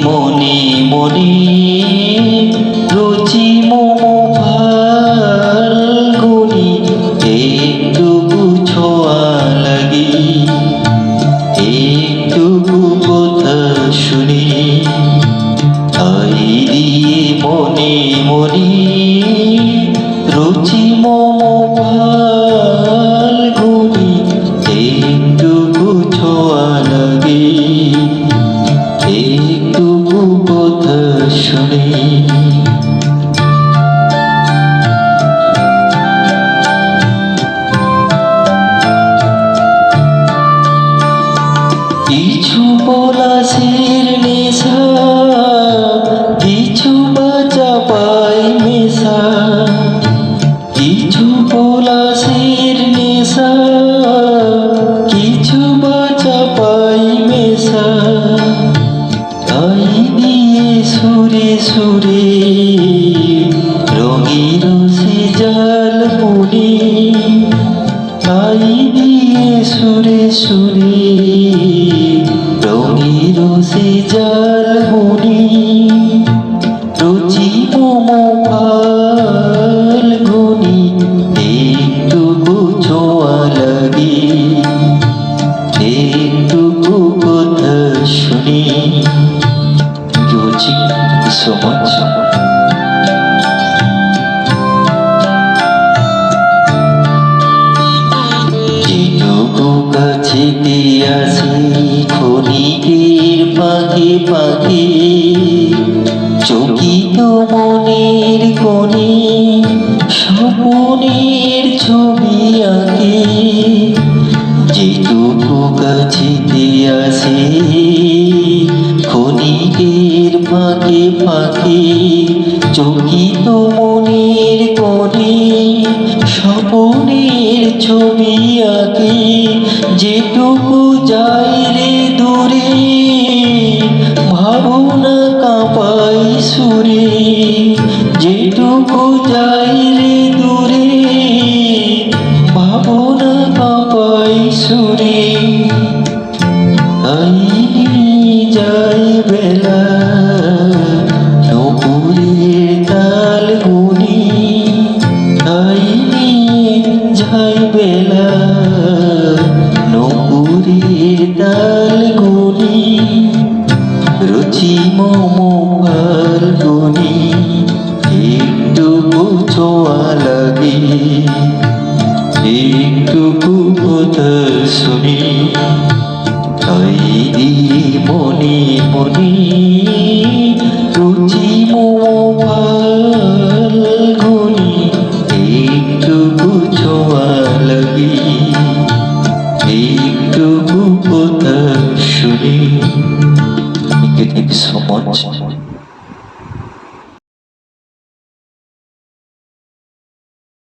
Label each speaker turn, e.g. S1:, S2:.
S1: মনে মনে রুচি মোমো ফাল্গুনি একটুকু ছোঁয়া লাগে, একটুকু কথা শুনি আই দিয়ে মনে মনে রুচি মোমো ফাল্গুনি একটুকু ছোঁয়া লাগে, একটুকু কথা শুনি। কিছু পলাশের নেশা, কিছু বাজা পাই মেশা, কিছু পলাশের নেশা, কিছু বাজা পাই মেশা, তাই দিয়ে সুরে সুরে রঙের সে জাল বুনি, তাই দিয়ে সুরে সুরে রঙের সে জাল বুনি। রুচি মোমো ফাল্গুনি একটুকু ছোঁয়া লাগে, একটুকু কথা শুনি। কি বলছি সো মাচ। যেটুকু কাছেতে আসি ক্ষণিকের ফাঁকে ফাঁকে, চকিত মনের কোণে স্বপ্নের ছবি আঁকে। যেটুকু কাছেতে আসে ক্ষণিকের ফাঁকে ফাঁকে, চকিত মনের কোণে স্বপ্নের ছবি আঁকে। যেটুকু যাই রে দূরে ভাবনা কাঁপাই সুরে, যেটুকু যাই রে দূরে ভাবনা কাঁপাই সুরে, তাই যাই বেলা নপুরের তাল গুনি, তাই যাই বেলা নপুরের তাল গুনি। রুচি মোমো ফাল্গুনি একটুকু ছোঁয়া লাগে, একটুকু কথা শুনি তাই দিয়ে মনে মনে রুচি মোমো ফাল্গুনি একটুকু ছোঁয়া লাগে, একটুকু কথা শুনি। Thank you so much.